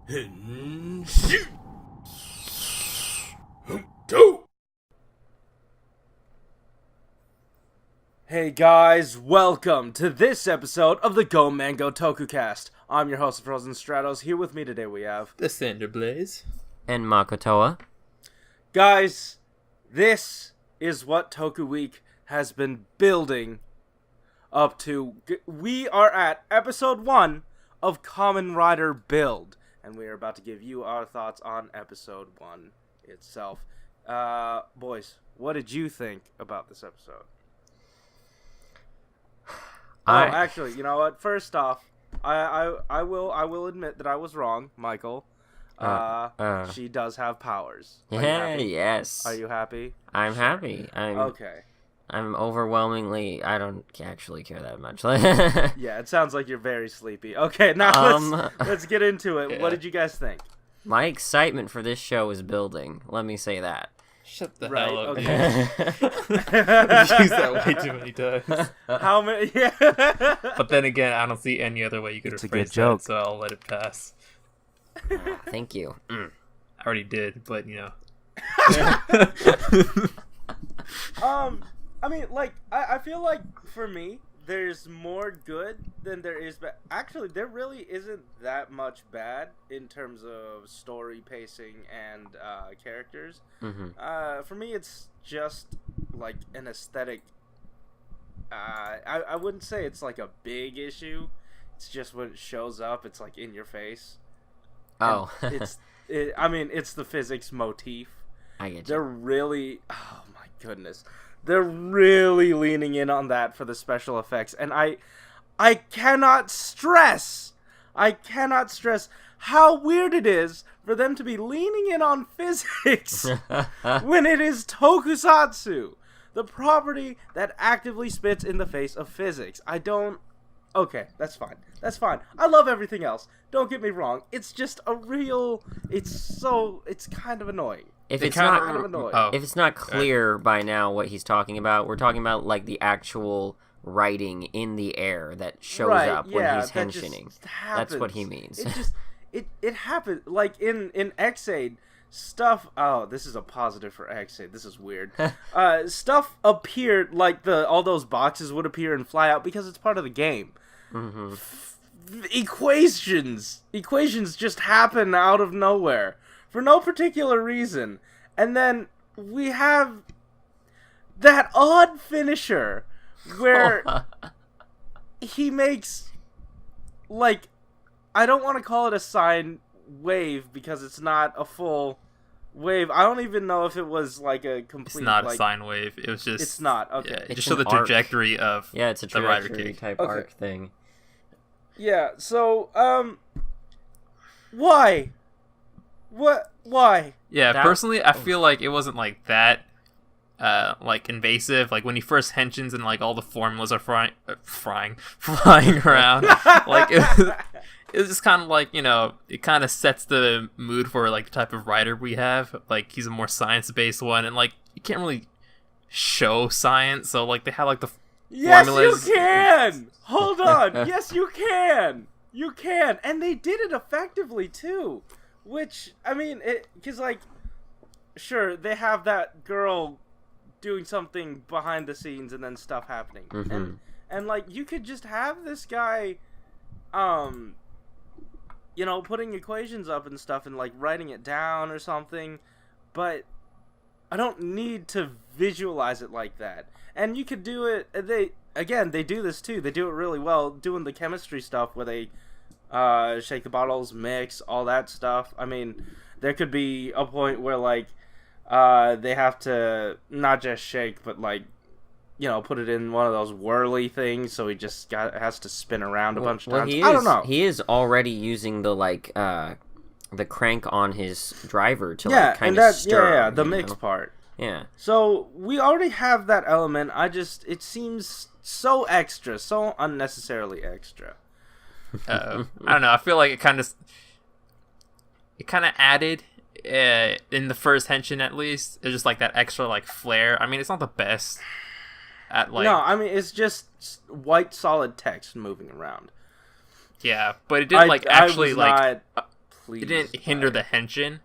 Hey guys, welcome to this episode of the Go Mango Toku Cast. I'm your host, Frozen Stratos. Here with me today we have the Cinder Blaze and Makotoa. Guys, this is what Toku Week has been building up to. We are at episode 1 of Kamen Rider Build, and we are about to give you our thoughts on episode 1 itself. Boys, what did you think about this episode? Actually, you know what? First off, I will admit that I was wrong, Michael. She does have powers. Yeah, yes. Are you happy? I'm happy. Okay. I'm overwhelmingly. I don't actually care that much. Yeah, it sounds like you're very sleepy. Okay, now let's get into it. Yeah. What did you guys think? My excitement for this show is building. Let me say that. Shut the hell up, okay. You've used that way too many times. How many? Yeah. But then again, I don't see any other way you could have phrased that, so I'll let it pass. Thank you. I already did, but you know. I mean, like, I feel like for me, there's more good than there is bad. Actually, there really isn't that much bad in terms of story pacing and characters. Mm-hmm. For me, it's just like an aesthetic. I wouldn't say it's like a big issue. It's just when it shows up, it's like in your face. Oh, I mean, it's the physics motif. I get you. They're really, oh my goodness. They're really leaning in on that for the special effects, and I cannot stress how weird it is for them to be leaning in on physics when it is tokusatsu, the property that actively spits in the face of physics. Okay, that's fine. I love everything else. Don't get me wrong. It's just it's kind of annoying. If it's not clear by now what he's talking about, we're talking about like the actual writing in the air that shows up when he's henching. That's what he means. It happens like in X-Aid stuff. Oh, this is a positive for X-Aid. This is weird. Stuff appeared like all those boxes would appear and fly out because it's part of the game. Mm-hmm. Equations just happen out of nowhere for no particular reason, and then we have that odd finisher where he makes, like, I don't want to call it a sine wave because it's not a full wave. I don't even know if it was like a complete. It's not a sine wave. It was just. It's not okay. Yeah, it just showed the trajectory of. Yeah, it's a trajectory type arc thing. Yeah. So, why? What? Why? Yeah, personally, I feel like it wasn't like that, like invasive. Like when he first henshins and like all the formulas are flying around. Like it was just kind of like, you know, it kind of sets the mood for like the type of writer we have. Like he's a more science-based one, and like you can't really show science, so like they have like the formulas. Yes, you can. Hold on. Yes, you can. You can, and they did it effectively too. Which, I mean, because, like, sure, they have that girl doing something behind the scenes and then stuff happening. Mm-hmm. And, like, you could just have this guy, you know, putting equations up and stuff and, like, writing it down or something. But I don't need to visualize it like that. And you could do it, they do this too. They do it really well, doing the chemistry stuff where they shake the bottles, mix, all that stuff. I mean, there could be a point where, like, they have to not just shake, but, like, you know, put it in one of those whirly things, so he just has to spin around a bunch of times. I don't know. He is already using the, like, the crank on his driver to, like, kind of stir. Yeah, the mix part. Yeah. So, we already have that element. It seems so extra, so unnecessarily extra. I don't know. I feel like it kind of added in the first henshin, at least. It's just like that extra like flair. I mean, it's not the best at like. No, I mean it's just white solid text moving around. Yeah, but it didn't actually like it didn't hinder the henshin,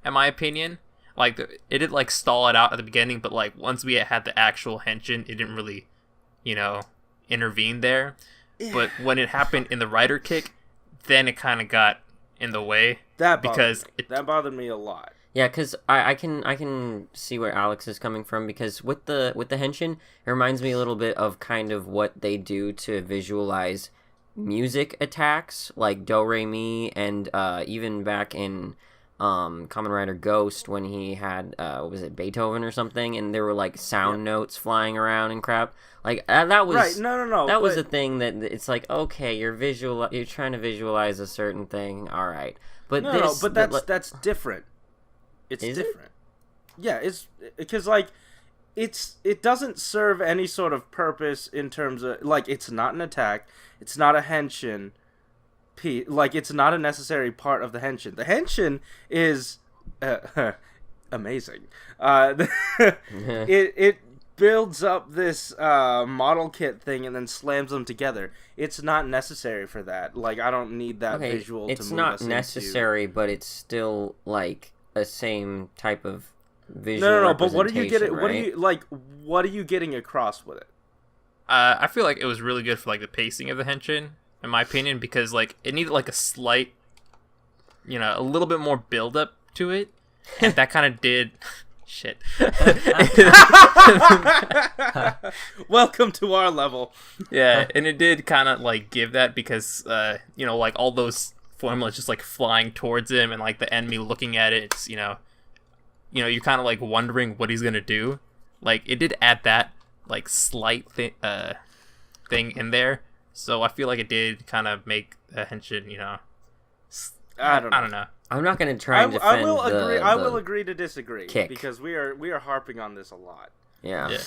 in my opinion. Like, it did, like, stall it out at the beginning, but, like, once we had the actual henshin, it didn't really, intervene there. But when it happened in the rider kick, then it kind of got in the way. That bothered me a lot. Yeah, because I can see where Alex is coming from, because with the henshin, it reminds me a little bit of kind of what they do to visualize music attacks, like Do Re Mi, and even back in Kamen Rider Ghost when he had what was it, Beethoven or something, and there were like sound notes flying around and crap. Like that was right. No. That was a thing that it's like, okay, you're trying to visualize a certain thing, all right. But that's different. It's different. Yeah, it's because like it doesn't serve any sort of purpose in terms of, like, it's not an attack, it's not a henshin piece, like, it's not a necessary part of the henshin. The henshin is amazing. It builds up this model kit thing and then slams them together. It's not necessary for that. Like, I don't need that visual to move us into. It's not necessary, but it's still like a same type of visual representation, but what are you getting? Right? What are you getting across with it? I feel like it was really good for like the pacing of the henshin, in my opinion, because like it needed like a slight, a little bit more build up to it, and that kind of did. Shit. Welcome to our level. Yeah, and it did kind of like give that, because like all those formulas just like flying towards him, and like the enemy looking at it, it's you're kind of like wondering what he's gonna do. Like, it did add that like slight thing in there, so I feel like it did kind of make the henshin, I don't know. I'm not going to try and defend I will agree to disagree, kick, because we are harping on this a lot. Yeah.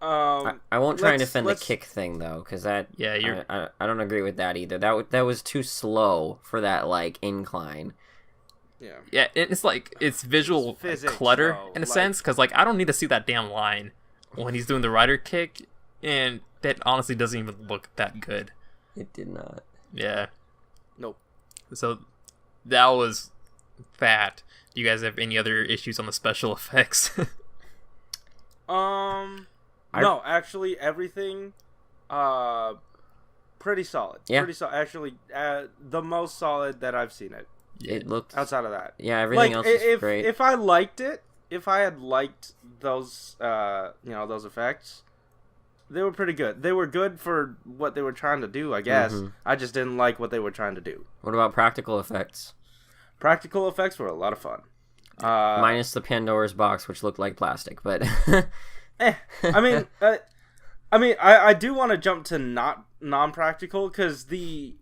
I won't try and defend the kick thing though, because that I don't agree with that either. That was too slow for that like incline. Yeah, it's like it's visual clutter in a sense, because like I don't need to see that damn line when he's doing the rider kick, and that honestly doesn't even look that good. It did not. Yeah. Nope. So that was that. Do you guys have any other issues on the special effects? No, actually everything pretty solid. Yeah. Pretty solid. Actually, the most solid that I've seen it. It looked outside of that. Yeah, everything else is great. If I liked it, if I had liked those those effects, they were pretty good. They were good for what they were trying to do, I guess. Mm-hmm. I just didn't like what they were trying to do. What about practical effects? Practical effects were a lot of fun. Minus the Pandora's box, which looked like plastic, but I do want to jump to non-practical, because the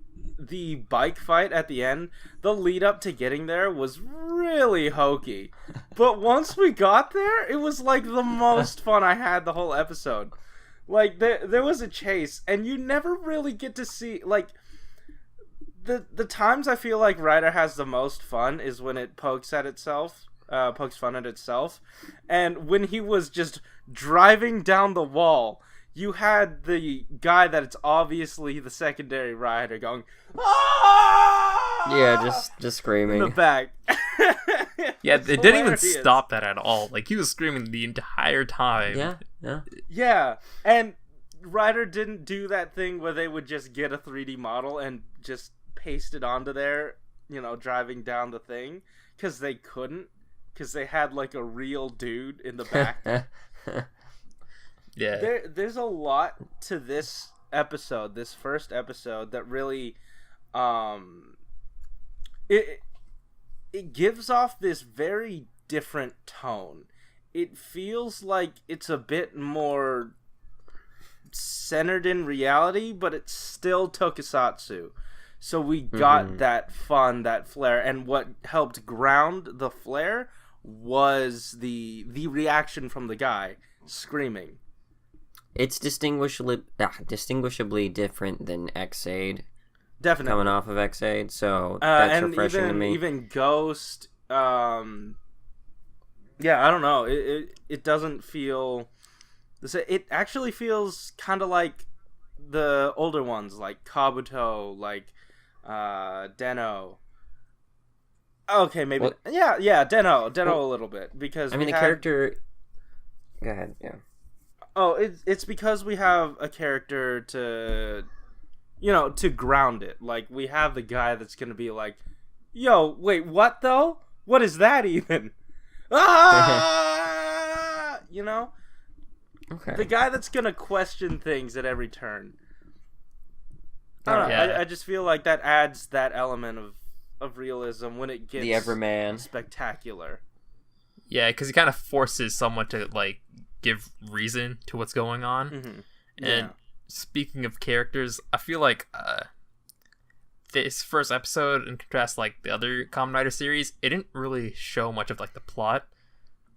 bike fight at the end, the lead up to getting there was really hokey. But once we got there, it was like the most fun I had the whole episode. Like, there was a chase, and you never really get to see, like, the times I feel like Rider has the most fun is when it pokes fun at itself. And when he was just driving down the wall, you had the guy that it's obviously the secondary rider going, "Ah!" Yeah, just screaming in the back. Yeah, it didn't even stop that at all. Like, he was screaming the entire time. Yeah, and Rider didn't do that thing where they would just get a 3D model and just paste it onto there, driving down the thing, because they couldn't, because they had like a real dude in the back. Yeah, there's a lot to this episode, this first episode, that really it gives off this very different tone. It feels like it's a bit more centered in reality, but it's still tokusatsu. So we got that fun, that flair, and what helped ground the flair was the reaction from the guy screaming. It's distinguishably different than X-Aid. Definitely. Coming off of X-Aid, so that's refreshing to me. Even Ghost, I don't know. It doesn't feel... It actually feels kind of like the older ones, like Kabuto, like Den-O. Okay, maybe. Well, yeah, Den-O a little bit because I mean, the character. Go ahead. Yeah. Oh, it's because we have a character to, to ground it. Like we have the guy that's gonna be like, "Yo, wait, what though? What is that even?" Ah, Okay. the guy that's gonna question things at every turn. I don't know. Yeah. I just feel like that adds that element of realism when it gets the Everman. spectacular. Yeah, because he kind of forces someone to like give reason to what's going on. Mm-hmm. And speaking of characters, I feel like this first episode, in contrast like the other Kamen Rider series, it didn't really show much of like the plot.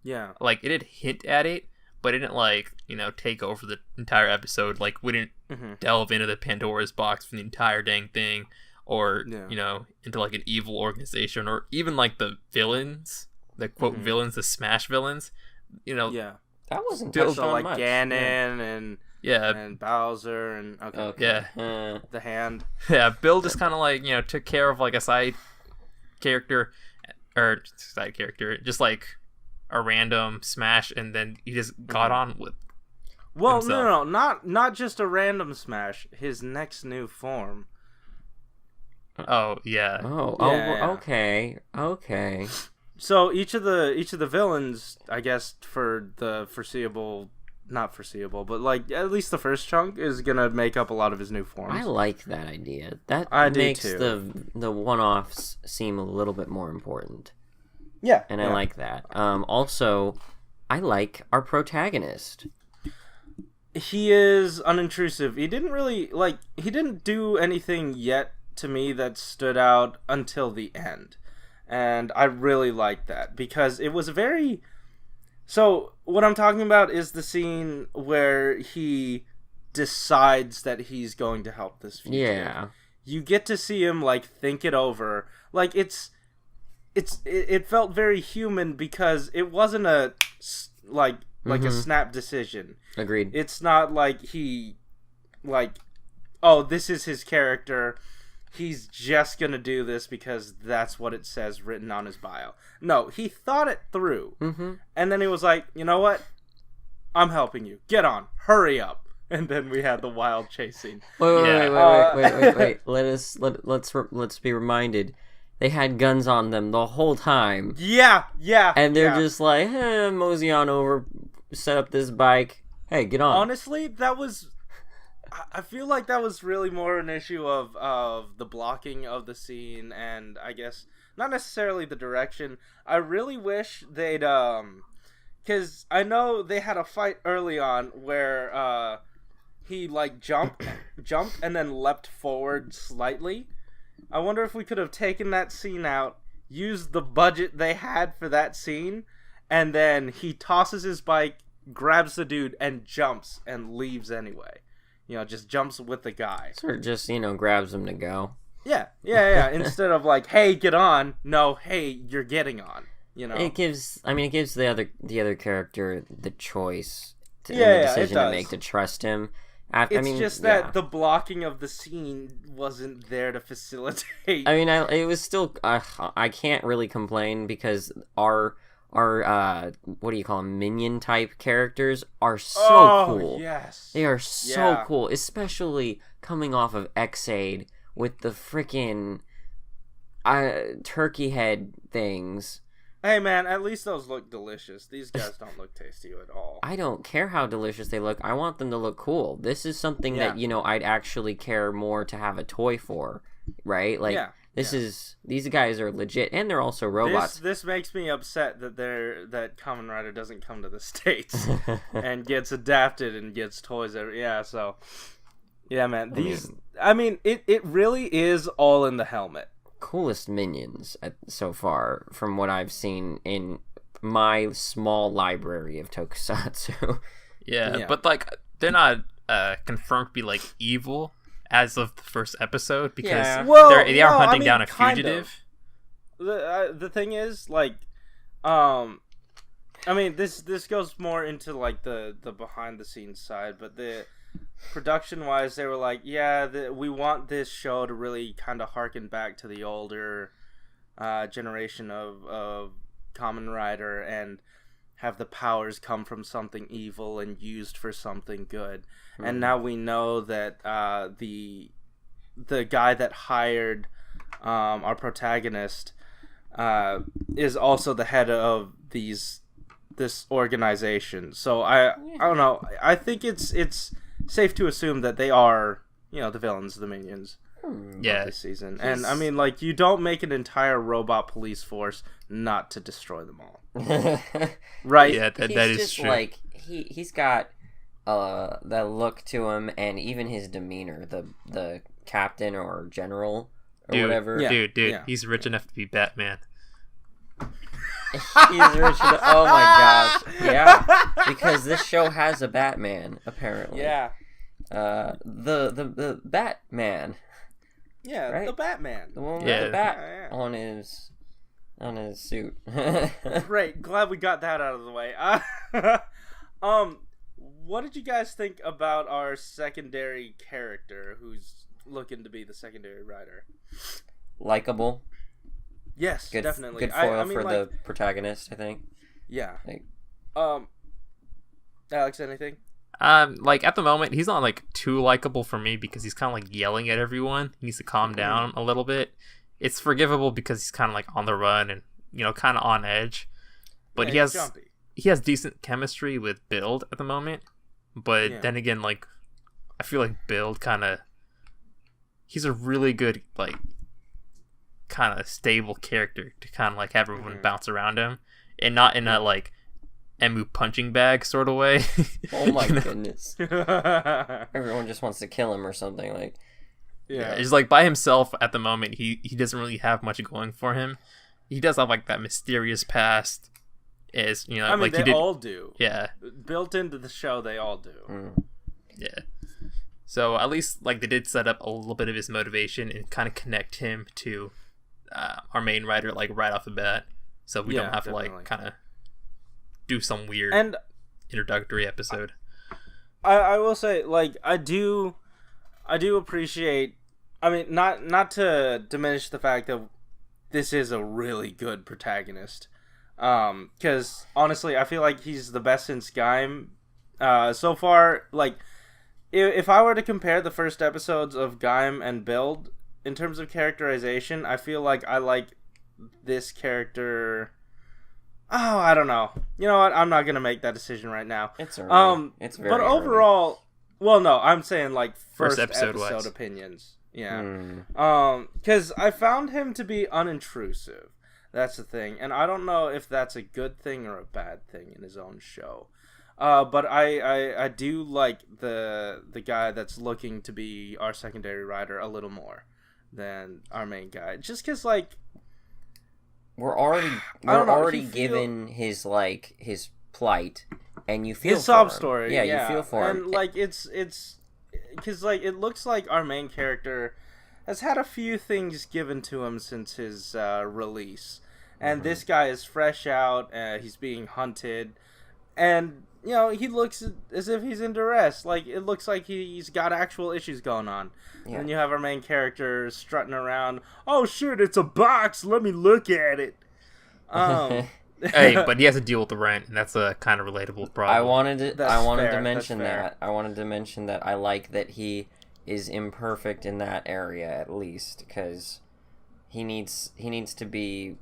Yeah. Like it did hint at it, but it didn't like take over the entire episode. Like we didn't delve into the Pandora's box for the entire dang thing, or into like an evil organization, or even like the villains, the quote villains, the Smash villains. That wasn't So touched on like much. Ganon and Bowser and the hand. Yeah, Bill just kind of like took care of like a side character, just like a random Smash, and then he just got on with himself. No, not just a random Smash. His next new form. Oh yeah. Okay. So each of the villains, I guess, for the not foreseeable, but like at least the first chunk is gonna make up a lot of his new forms. I like that idea. That makes the one-offs seem a little bit more important. Yeah, and I like that. Also, I like our protagonist. He is unintrusive. He didn't do anything yet to me that stood out until the end. And I really like that because it was So, what I'm talking about is the scene where he decides that he's going to help this fugitive. Yeah. You get to see him, like, think it over. Like, it felt very human because it wasn't a snap decision. Agreed. It's not like he, like, oh, this is his character. He's just gonna do this because that's what it says written on his bio. No, he thought it through. Mm-hmm. And then he was like, you know what? I'm helping you. Get on. Hurry up. And then we had the wild chase scene. Wait. Let's be reminded. They had guns on them the whole time. Yeah. And they're just like, mosey on over, set up this bike. Hey, get on. Honestly, I feel like that was really more an issue of the blocking of the scene, and I guess not necessarily the direction. I really wish they'd because I know they had a fight early on where he like jumped and then leapt forward slightly. I wonder if we could have taken that scene out, used the budget they had for that scene, and then he tosses his bike, grabs the dude, and jumps and leaves anyway. Just jumps with the guy. Sort of just, grabs him to go. Yeah. Instead of like, hey, get on. No, hey, you're getting on. It gives the other character the choice and the decision to make to trust him. It's just that the blocking of the scene wasn't there to facilitate. It was still. I can't really complain because our what do you call them, minion type characters are so cool. Yes, they are so cool, especially coming off of X-Aid with the freaking turkey head things. Hey man, at least those look delicious. These guys don't look tasty at all. I don't care how delicious they look. I want them to look cool. This is something that I'd actually care more to have a toy for, right? Like these guys are legit, and they're also robots. This makes me upset that Kamen Rider doesn't come to the States and gets adapted and gets toys man. It really is all in the helmet. Coolest minions so far from what I've seen in my small library of tokusatsu. Yeah, but like they're not confirmed to be like evil as of the first episode because they are hunting down a fugitive. The thing is, like, this goes more into like the behind the scenes side, but the production wise, they were like, we want this show to really kind of harken back to the older generation of Kamen Rider and have the powers come from something evil and used for something good. And now we know that the guy that hired our protagonist is also the head of this organization. So I don't know. I think it's safe to assume that they are, the villains, the minions. Yeah. This season. And I mean, like, you don't make an entire robot police force not to destroy them all. Right? Yeah, that is just true. Like he's got that look to him, and even his demeanor, the captain or general or whatever. Dude, he's rich enough to be Batman. He's rich enough. Oh my gosh. Yeah. Because this show has a Batman, apparently. Yeah. The Batman. Yeah, right? the Batman. The one with Yeah. the bat Yeah. on his suit. Great. Glad we got that out of the way. What did you guys think about our secondary character who's looking to be the secondary writer? Likable. Yes, Good, definitely. good foil I mean, for like, the protagonist, I think. Yeah. Like, Alex, anything? Like at the moment, he's not like too likable for me because he's kind of like yelling at everyone. He needs to calm down a little bit. It's forgivable because he's kind of like on the run and kind of on edge. But Yeah, he has jumpy. he has decent chemistry with Build at the moment. But then again, like I feel like Build he's a really good like kind of stable character to kind of like have everyone bounce around him, and not in a like Emu punching bag sort of way. oh my goodness. Everyone just wants to kill him or something. Like, yeah, he's like by himself at the moment. He doesn't really have much going for him. He does have like that mysterious past. Is I mean, like they all do. Yeah, built into the show, they all do. Yeah. So at least like they did set up a little bit of his motivation and kind of connect him to our main writer like right off the bat, so we don't have to like kind of do some weird and introductory episode. I will say, like, I do appreciate. I mean, not to diminish the fact that this is a really good protagonist. Because honestly, I feel like he's the best in Skyrim so far. Like, if I were to compare the first episodes of Gaim and Build in terms of characterization, I feel like I like this character. Oh, I don't know. You know what? I'm not gonna make that decision right now. it's early. It's very but early. overall, well, no, I'm saying like first episode episode wise. opinions. Yeah. Because I found him to be unintrusive. That's the thing, and I don't know if that's a good thing or a bad thing in his own show. But I do like the guy that's looking to be our secondary writer a little more than our main guy, just because like we're already given his plight, and you feel his sob for him. story. Yeah, you feel for him, and like it's because like it looks like our main character has had a few things given to him since his release, and this guy is fresh out. He's being hunted, and he looks as if he's in duress. Like, it looks like he's got actual issues going on. Yeah. And then you have our main character strutting around. Oh shit! It's a box. Let me look at it. Hey, but he has to deal with the rent, and that's a kind of relatable problem. I wanted to mention fair. that. I wanted to mention that I like that he is imperfect in that area, at least, because he needs to be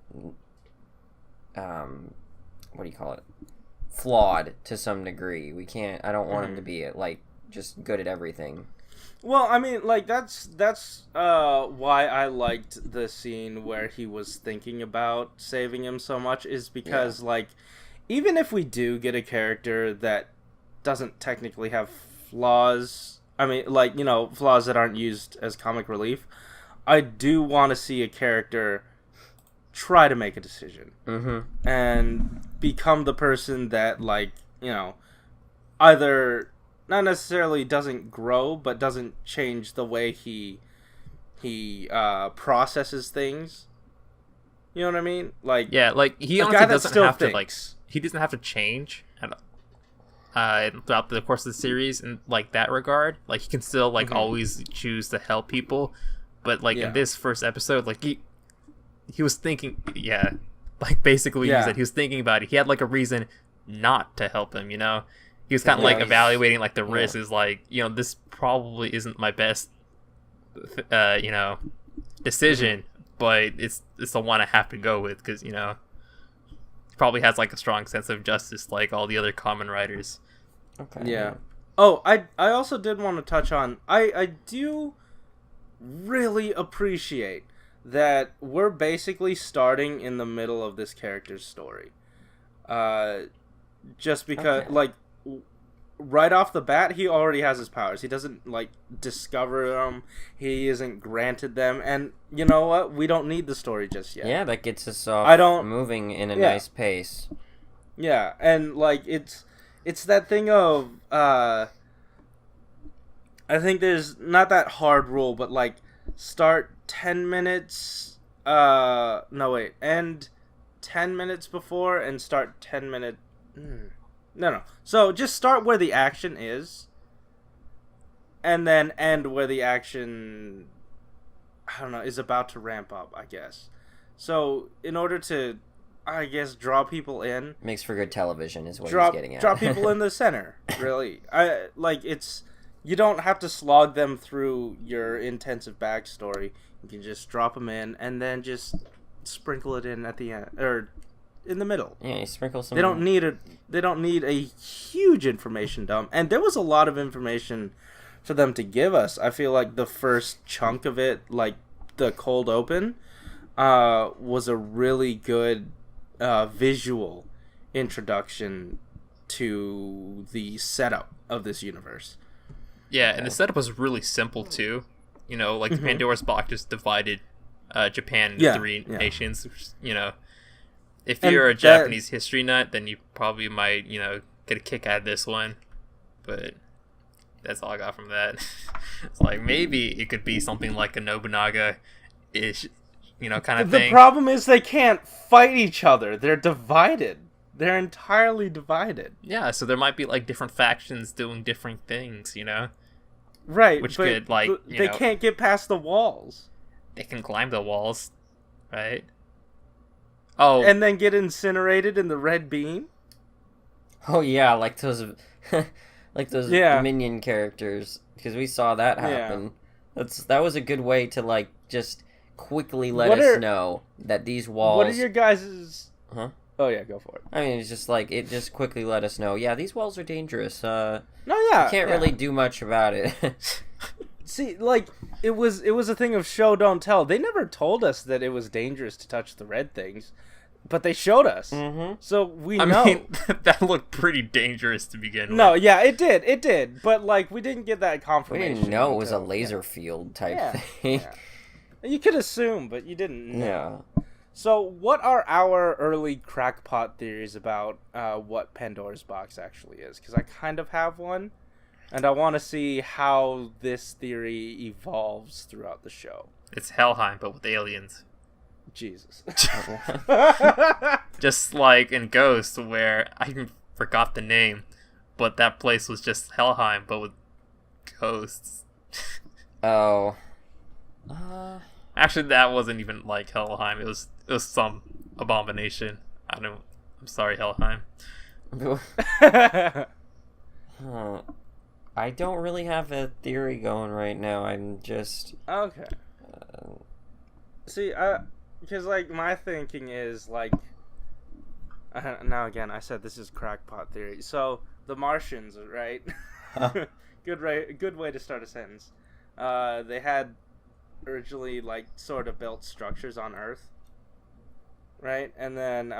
what do you call it? Flawed to some degree. I don't want him to be like just good at everything. Well, I mean, like, that's why I liked the scene where he was thinking about saving him so much, is because, like, even if we do get a character that doesn't technically have flaws, I mean, like, flaws that aren't used as comic relief, I do want to see a character try to make a decision. And become the person that, like, either not necessarily doesn't grow, but doesn't change the way he processes things. You know what I mean? Like, yeah, like he honestly doesn't have to like he doesn't have to change throughout the course of the series in like that regard. Like, he can still like always choose to help people, but like in this first episode, like he was thinking, yeah, like basically Yeah. he said he was thinking about it. He had like a reason not to help him, you know. He was kind of like evaluating like the risks. Is like, you know, this probably isn't my best, you know, decision, but it's the one I have to go with because, you know, he probably has like a strong sense of justice like all the other Kamen Riders. Okay. Yeah. Oh, I also did want to touch on, I do really appreciate that we're basically starting in the middle of this character's story. Just because, like, right off the bat, he already has his powers. He doesn't, like, discover them. He isn't granted them. And you know what? We don't need the story just yet. Yeah, that gets us off moving in a nice pace. Yeah, and, like, it's that thing of, I think there's not that hard rule, but, like, start 10 minutes, end 10 minutes before and start 10 minutes, no. So, just start where the action is, and then end where the action, I don't know, is about to ramp up, I guess. So, in order to, I guess, draw people in. Makes for good television is what he's getting at. Draw people in the center, really. You don't have to slog them through your intensive backstory. You can just drop them in and then just sprinkle it in at the end or in the middle. Yeah, you sprinkle some. They don't need a huge information dump, and there was a lot of information for them to give us. I feel like the first chunk of it, like the cold open, was a really good visual introduction to the setup of this universe. Yeah, and the setup was really simple too. You know, like the Pandora's box just divided Japan into three nations. You know, if you're a Japanese history nut, then you probably might, you know, get a kick out of this one. But that's all I got from that. It's like maybe it could be something like a Nobunaga-ish, you know, kind of thing. The problem is they can't fight each other. They're divided. They're entirely divided. Yeah, so there might be like different factions doing different things, you know. Right, which could like they can't get past the walls. They can climb the walls, right? Oh, and then get incinerated in the red beam. Oh yeah, like those minion characters, because we saw that happen. Yeah. That was a good way to like just quickly let us know that these walls. What are your guys's? Huh? Oh yeah, go for it. I mean, it's just like it just quickly let us know. Yeah, these walls are dangerous. No, yeah, you can't really do much about it. See, like it was a thing of show don't tell. They never told us that it was dangerous to touch the red things, but they showed us. Mm-hmm. So we know. I mean, that looked pretty dangerous to begin with. No, yeah, it did. But like, we didn't get that confirmation. We didn't know it was a laser field type thing. Yeah. You could assume, but you didn't know. Yeah. So, what are our early crackpot theories about what Pandora's box actually is? Because I kind of have one, and I want to see how this theory evolves throughout the show. It's Helheim, but with aliens. Jesus. Just like in Ghost, where I forgot the name, but that place was just Helheim, but with ghosts. Oh. Actually, that wasn't even like Helheim. It was some abomination. I'm sorry, Helheim. I don't really have a theory going right now. I'm just okay. See, because like my thinking is like. Now again, I said this is crackpot theory. So the Martians, right? Good way to start a sentence. They had originally like sort of built structures on Earth, right? And then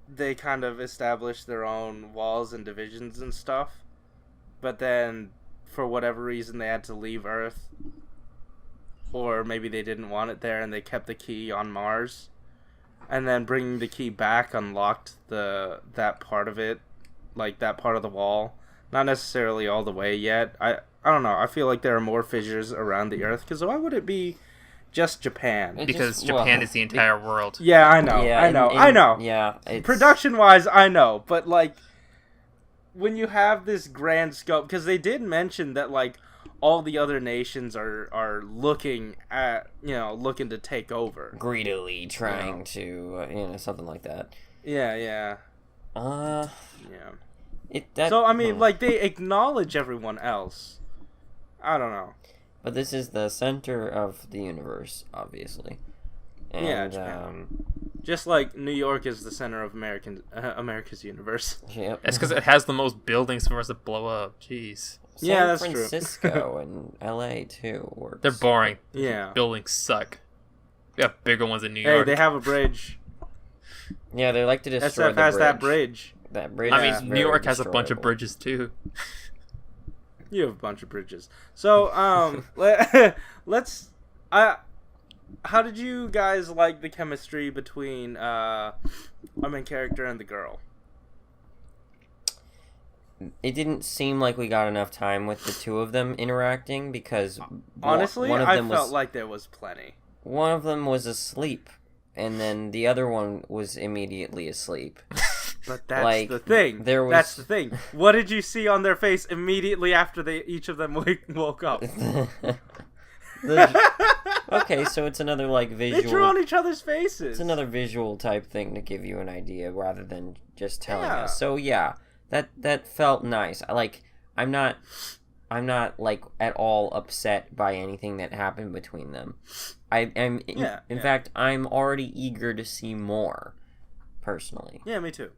they kind of established their own walls and divisions and stuff. But then for whatever reason they had to leave Earth, or maybe they didn't want it there and they kept the key on Mars. And then bringing the key back unlocked that part of it, like that part of the wall. Not necessarily all the way yet. I don't know. I feel like there are more fissures around the Earth. Because why would it be just Japan? Because Japan is the entire world. Yeah, I know. Yeah, I know. Yeah. Production-wise, I know. But, like, when you have this grand scope... Because they did mention that, like, all the other nations are looking to take over. Greedily trying to, something like that. Yeah. Yeah. Like, they acknowledge everyone else. I don't know. But this is the center of the universe, obviously. And, Japan. Just like New York is the center of America's universe. Yep. That's because it has the most buildings for us to blow up. Jeez. That's San Francisco and LA too. Works. They're boring. Yeah. Buildings suck. We have bigger ones in New Hey, York. they have a bridge. Yeah, they like to destroy SF has that bridge. That bridge. I mean, New York has a bunch of bridges too. You have a bunch of bridges. So, let's. How did you guys like the chemistry between our main character and the girl? It didn't seem like we got enough time with the two of them interacting because honestly, one of them felt like there was plenty. One of them was asleep, and then the other one was immediately asleep. But that's the thing. That's the thing. What did you see on their face immediately after each of them woke up? Okay, so it's another visual. They drew on each other's faces. It's another visual type thing to give you an idea rather than just telling us. So yeah, that felt nice. I'm not at all upset by anything that happened between them. In fact, I'm already eager to see more. Personally. Yeah, me too.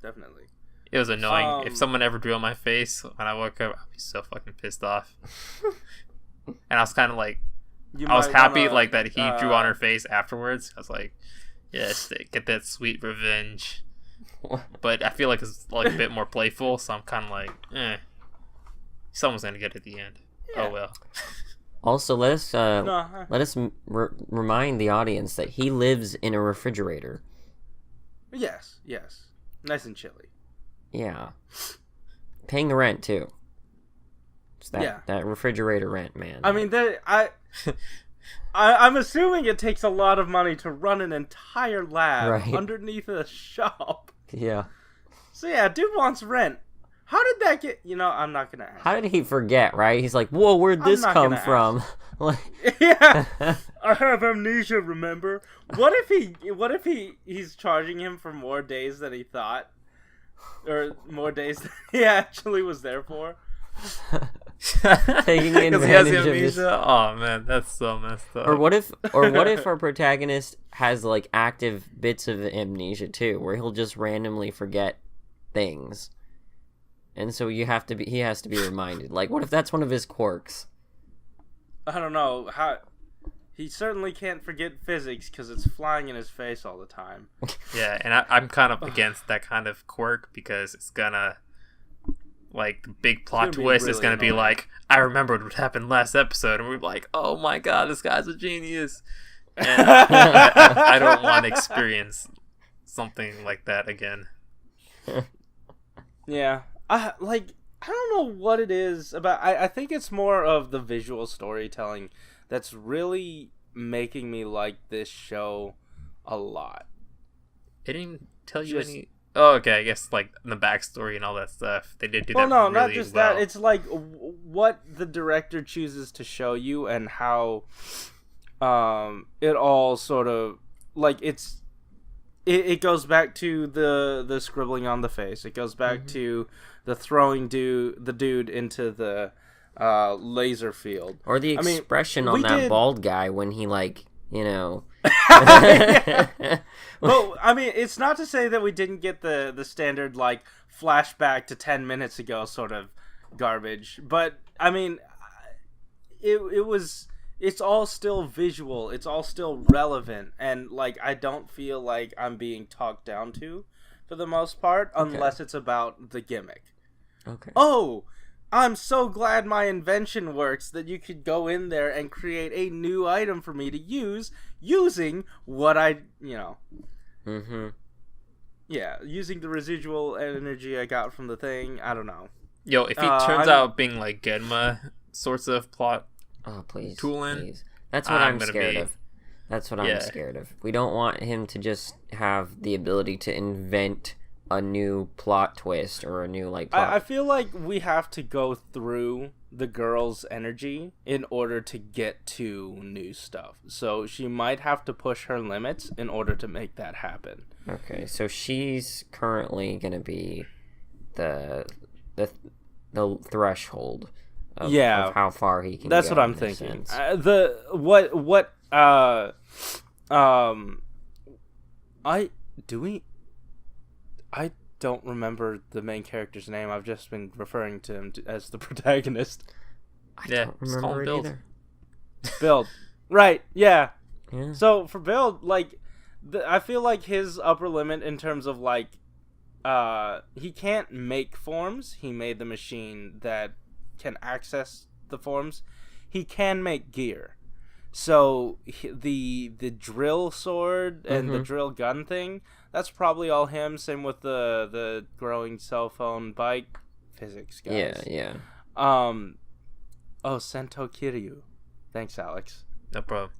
Definitely. It was annoying. If someone ever drew on my face when I woke up, I'd be so fucking pissed off. And I was kind of I was happy that he drew on her face afterwards. I was like, yes, get that sweet revenge. But I feel like it's a bit more playful, so I'm kind of someone's gonna get it at the end. Yeah. Oh well. Also, let us remind the audience that he lives in a refrigerator. Yes. Nice and chilly. Yeah. Paying the rent too. It's that refrigerator rent, man. I mean, I'm assuming it takes a lot of money to run an entire lab underneath a shop. Yeah. So yeah, dude wants rent. How did that get? I'm not gonna ask. How did he forget? Right? He's like, "Whoa, where'd this come from?" Yeah, I have amnesia. Remember? What if he's charging him for more days than he thought, or more days than he actually was there for? Taking advantage of this. Oh man, that's so messed up. Or what if our protagonist has active bits of amnesia too, where he'll just randomly forget things, and so he has to be reminded. What if that's one of his quirks? I don't know how. He certainly can't forget physics because it's flying in his face all the time. Yeah, and I'm kind of against that kind of quirk because it's gonna. The big plot twist really is going to be I remembered what happened last episode, and we're like, oh my god, this guy's a genius. And I don't want to experience something like that again. Yeah. I don't know what it is about. I think it's more of the visual storytelling that's really making me like this show a lot. It didn't even tell you any... Oh, okay, I guess, the backstory and all that stuff. They did do that really well. Well, no, not just that. It's, what the director chooses to show you and how it all sort of... It goes back to the scribbling on the face. It goes back to the throwing the dude into the laser field. Or the expression on that bald guy when he, Well, I mean, it's not to say that we didn't get the standard flashback to 10 minutes ago sort of garbage, but I mean, it's all still visual, it's all still relevant, and I don't feel like I'm being talked down to for the most part, unless it's about the gimmick. Okay. Oh, I'm so glad my invention works that you could go in there and create a new item for me to use using what Mm-hmm. Yeah, using the residual energy I got from the thing. I don't know. Yo, if he turns out being Genma sorts of plot tooling, please. That's what I'm scared of. That's what I'm scared of. We don't want him to just have the ability to invent a new plot twist or a new like plot. I feel like we have to go through the girl's energy in order to get to new stuff. So she might have to push her limits in order to make that happen. Okay, so she's currently gonna be the threshold of how far he can that's go what I'm in this thinking. sense. I don't remember the main character's name. I've just been referring to him as the protagonist. I don't remember it either. Build. Right, yeah. Yeah. So for Build, like, I feel like his upper limit in terms of, like, he can't make forms. He made the machine that can access the forms. He can make gear. So the drill sword and the drill gun thing, that's probably all him. Same with the growing cell phone bike physics guys. Yeah. Oh, Sento Kiryu. Thanks, Alex. No problem.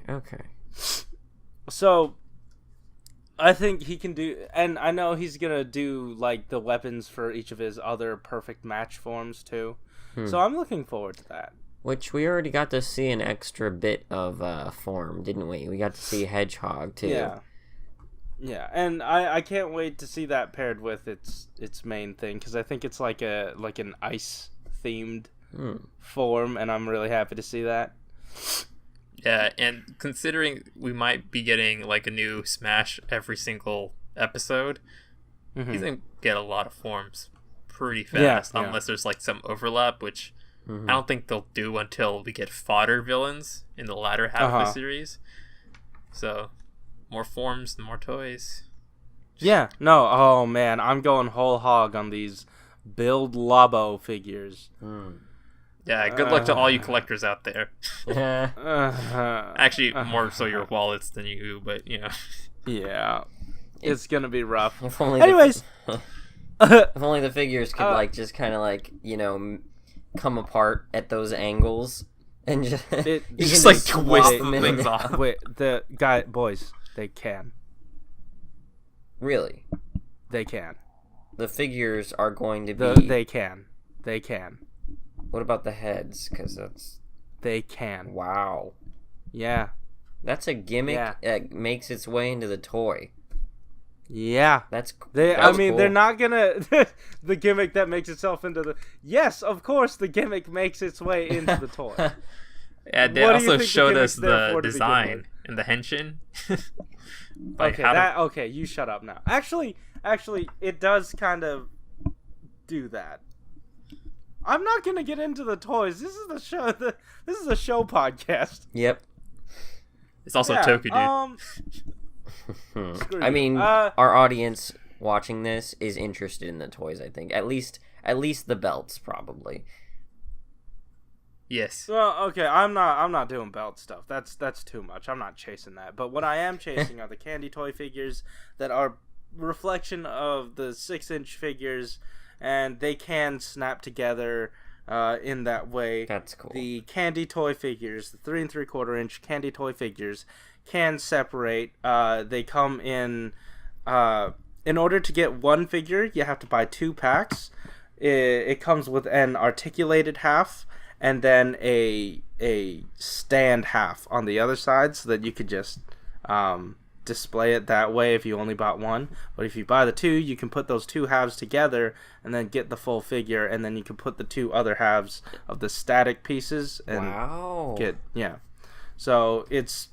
Okay. So I think he can do, and I know he's gonna do like the weapons for each of his other perfect match forms too. So I'm looking forward to that. Which we already got to see an extra bit of form, didn't we? We got to see Hedgehog too. Yeah, and I can't wait to see that paired with its main thing, because I think it's like an ice themed form, and I'm really happy to see that. Yeah, and considering we might be getting like a new Smash every single episode, he's gonna get a lot of forms pretty fast, unless there's like some overlap, which I don't think they'll do until we get fodder villains in the latter half of the series. So, more forms and more toys. Yeah, no, oh man, I'm going whole hog on these Build Labo figures. Yeah, good luck to all you collectors out there. Actually, more so your wallets than you, but you know. Yeah, it's gonna be rough. If only Anyways, if only the figures could like just kind of like, you know, come apart at those angles and just you just can like twist the things off. Wait, boys, they can. Really? They can. The figures are going to be. They can. What about the heads? Because that's. They can. Wow. Yeah. That's a gimmick that makes its way into the toy. Yeah. That's cool. They're not gonna the gimmick that makes itself into the. Yes, of course, the gimmick makes its way into the toy. Yeah, they also showed us the design and the henshin. Okay, you shut up now. Actually, it does kind of do that. I'm not gonna get into the toys. This is the show. This is a show podcast. Yep. It's also Toku, dude. I mean, our audience watching this is interested in the toys. I think at least the belts, probably. Yes. Well, okay. I'm not doing belt stuff. That's too much. I'm not chasing that. But what I am chasing are the candy toy figures that are reflection of the 6-inch figures, and they can snap together in that way. That's cool. The candy toy figures, the 3 3/4-inch candy toy figures, can separate. They come in order to get one figure, you have to buy 2 packs. It comes with an articulated half and then a stand half on the other side, so that you could just display it that way if you only bought one. But if you buy the 2, you can put those 2 halves together and then get the full figure, and then you can put the 2 other halves of the static pieces and so it's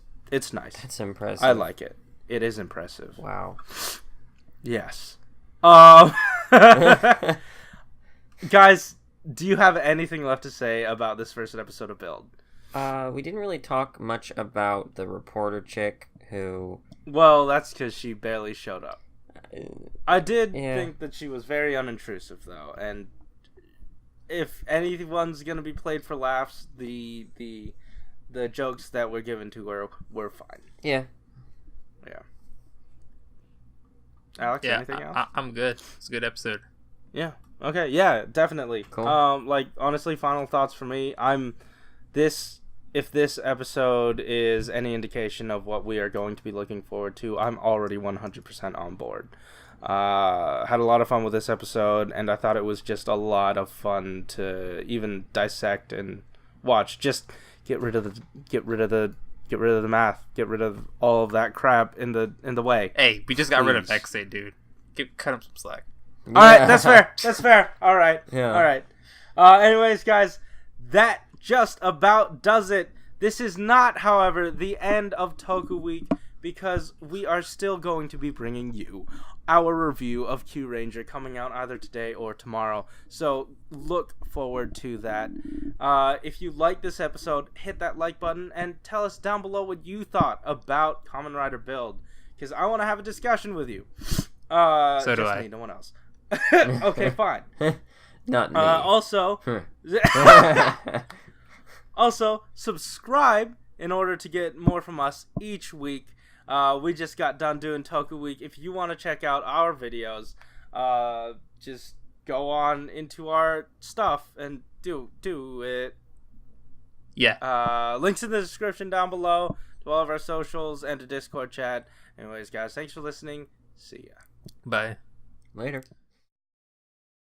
nice. That's impressive. I like it. It is impressive. Wow. Yes. Guys, do you have anything left to say about this first episode of Build? We didn't really talk much about the reporter chick who... Well, that's because she barely showed up. I did think that she was very unintrusive, though, and if anyone's gonna be played for laughs, the jokes that were given to her were fine. Yeah. Alex, anything else? I'm good. It's a good episode. Yeah. Okay. Yeah. Definitely. Cool. Honestly, final thoughts for me. This if this episode is any indication of what we are going to be looking forward to, I'm already 100% on board. Had a lot of fun with this episode, and I thought it was just a lot of fun to even dissect and watch. Just get rid of the math, get rid of all of that crap in the way. Hey, we just got rid of Vexate, dude. Cut him some slack. All right, that's fair. That's fair. All right. Yeah. All right. Anyways, guys, that just about does it. This is not, however, the end of Toku Week, because we are still going to be bringing you our review of Q Ranger coming out either today or tomorrow. So look forward to that. If you like this episode, hit that like button and tell us down below what you thought about Kamen Rider Build, because I want to have a discussion with you. So do I. Me, no one else. Okay, fine. Not me. Also, subscribe in order to get more from us each week. We just got done doing Toku Week. If you want to check out our videos, just go on into our stuff and do it. Yeah. Links in the description down below to all of our socials and to Discord chat. Anyways, guys, thanks for listening. See ya. Bye. Later.